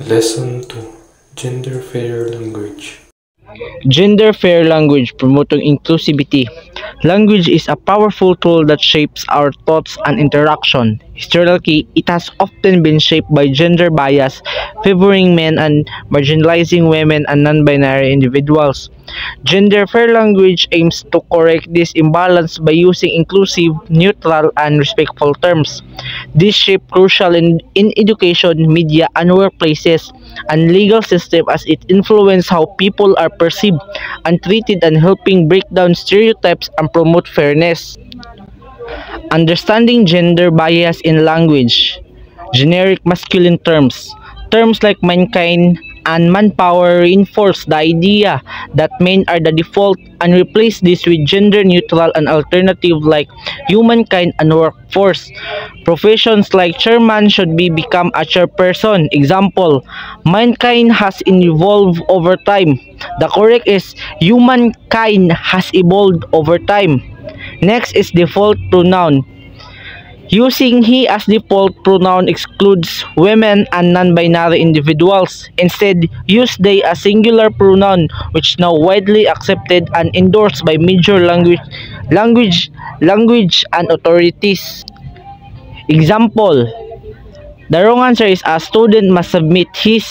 Lesson 2: Gender-Fair Language. Gender-fair language promoting inclusivity. Language is a powerful tool that shapes our thoughts and interaction. Historically, it has often been shaped by gender bias, favoring men and marginalizing women and non-binary individuals. Gender-fair language aims to correct this imbalance by using inclusive, neutral, and respectful terms. This shift crucial in education, media, and workplaces, and legal system as it influences how people are perceived and treated and helping break down stereotypes and promote fairness. Understanding gender bias in language. Generic masculine terms. Terms like mankind and manpower reinforce the idea that men are the default and replace this with gender neutral and alternative like humankind and workforce. Professions like chairman should become a chairperson. Example, mankind has evolved over time. The correct is humankind has evolved over time. Next is default pronoun. Using he as default pronoun excludes women and non-binary individuals. Instead, use they as singular pronoun, which now widely accepted and endorsed by major language and authorities. Example, the wrong answer is a student must submit his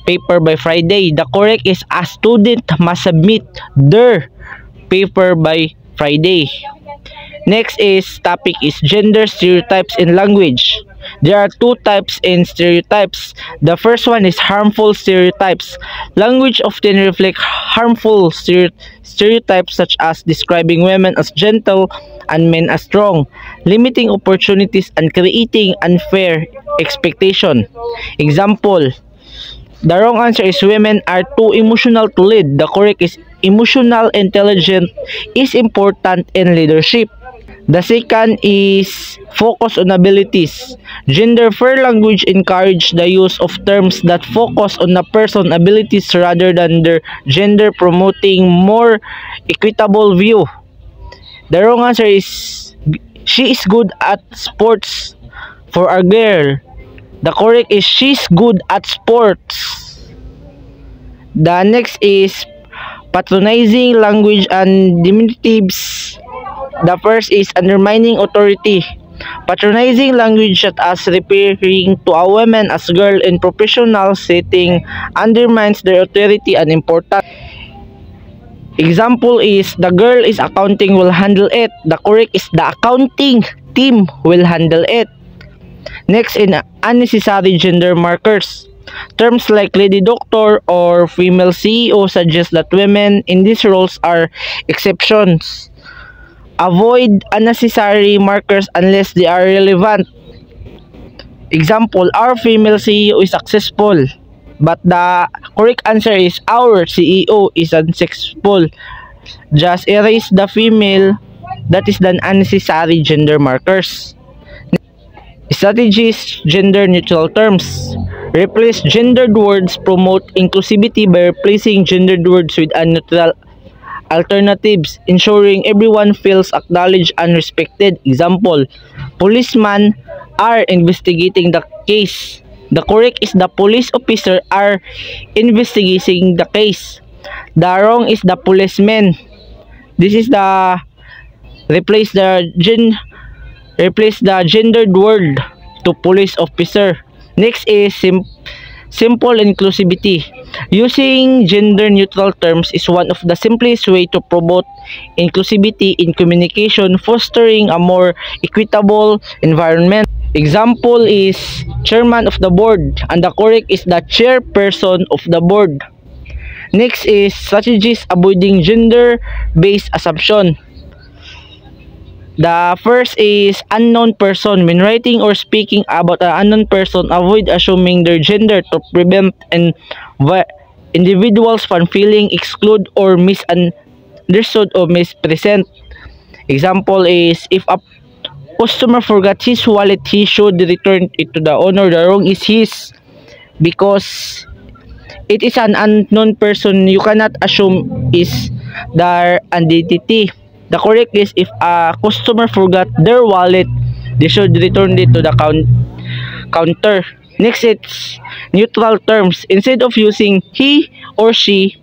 paper by Friday. The correct is a student must submit their paper by Friday. Next topic is gender stereotypes in language. There are two types in stereotypes. The first one is harmful stereotypes. Language often reflects harmful stereotypes such as describing women as gentle and men as strong, limiting opportunities and creating unfair expectation. Example, the wrong answer is women are too emotional to lead. The correct is emotional intelligence is important in leadership. The second is focus on abilities. Gender-fair language encourages the use of terms that focus on a person's abilities rather than their gender, promoting more equitable view. The wrong answer is she is good at sports for a girl. The correct is she's good at sports. The next is patronizing language and diminutives. The first is undermining authority. Patronizing language such as referring to a woman as girl in professional setting undermines their authority and importance. Example is the girl is accounting will handle it. The correct is the accounting team will handle it. Next in unnecessary gender markers. Terms like lady doctor or female CEO suggest that women in these roles are exceptions. Avoid unnecessary markers unless they are relevant. Example, our female CEO is successful, but the correct answer is our CEO is unsuccessful. Just erase the female, that is the unnecessary gender markers. Strategies, gender neutral terms. Replace gendered words, promote inclusivity by replacing gendered words with neutral alternatives, ensuring everyone feels acknowledged and respected. Example, policemen are investigating the case. The correct is the police officer are investigating the case. The wrong is the policeman. This is the replace the gendered word to police officer. Next is simple inclusivity. Using gender-neutral terms is one of the simplest way to promote inclusivity in communication, fostering a more equitable environment. Example is chairman of the board, and the correct is the chairperson of the board. Next is strategies avoiding gender-based assumption. The first is unknown person. When writing or speaking about an unknown person, avoid assuming their gender to prevent individuals from feeling excluded or misunderstood or mispresent. Example is if a customer forgot his wallet, he should return it to the owner. The wrong is his, because it is an unknown person. You cannot assume is their identity. The correct is if a customer forgot their wallet, they should return it to the counter. Next, it's neutral terms. Instead of using he or she,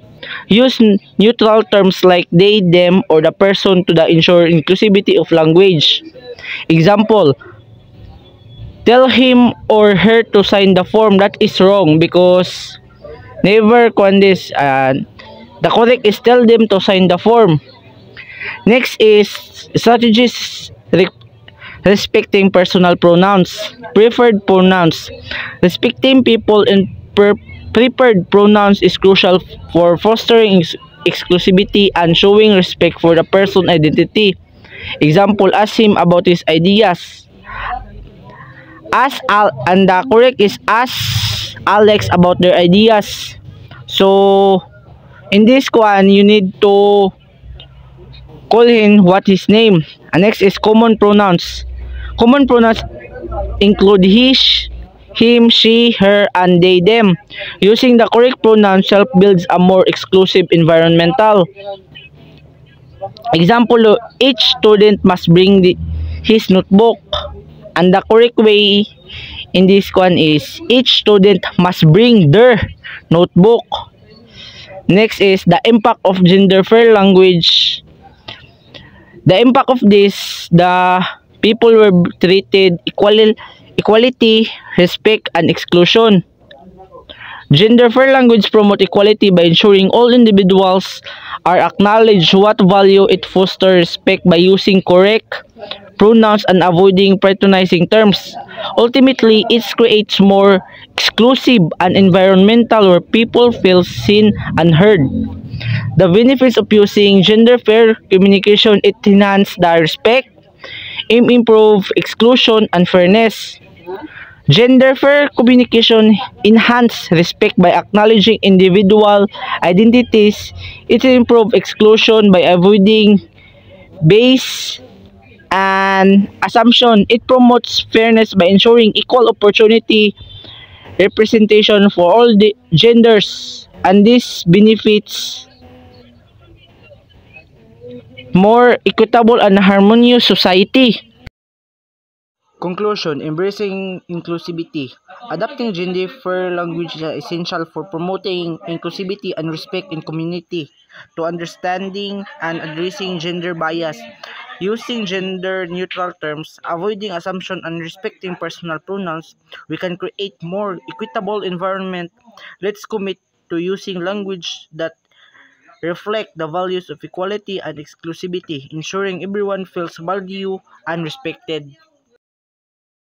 use neutral terms like they, them, or the person to ensure inclusivity of language. Example, tell him or her to sign the form. That is wrong because never con this. The correct is tell them to sign the form. Next is strategies respecting personal pronouns. Preferred pronouns. Respecting people in preferred pronouns is crucial for fostering exclusivity and showing respect for the person's identity. Example, ask him about his ideas. Ask Al, and the correct is ask Alex about their ideas. So, in this one, you need to call him what his name. And next is common pronouns. Common pronouns include he, him, she, her, and they, them. Using the correct pronoun self builds a more exclusive environmental. Example, each student must bring his notebook. And the correct way in this one is each student must bring their notebook. Next is the impact of gender fair language. The impact of this, the people were treated equality, respect, and exclusion. Gender fair language promote equality by ensuring all individuals are acknowledged what value it fosters respect by using correct pronouns and avoiding patronizing terms. Ultimately, it creates more exclusive and environmental where people feel seen and heard. The benefits of using gender fair communication, it enhances the respect, improve exclusion and fairness. Gender fair communication enhance respect by acknowledging individual identities. It improve exclusion by avoiding bias and assumption. It promotes fairness by ensuring equal opportunity representation for all the genders, and this benefits more equitable and harmonious society. Conclusion, embracing inclusivity. Adapting gender fair language is essential for promoting inclusivity and respect in community, to understanding and addressing gender bias, using gender neutral terms, avoiding assumption and respecting personal pronouns. We can create more equitable environment. Let's commit to using language that reflect the values of equality and exclusivity, ensuring everyone feels valued and respected.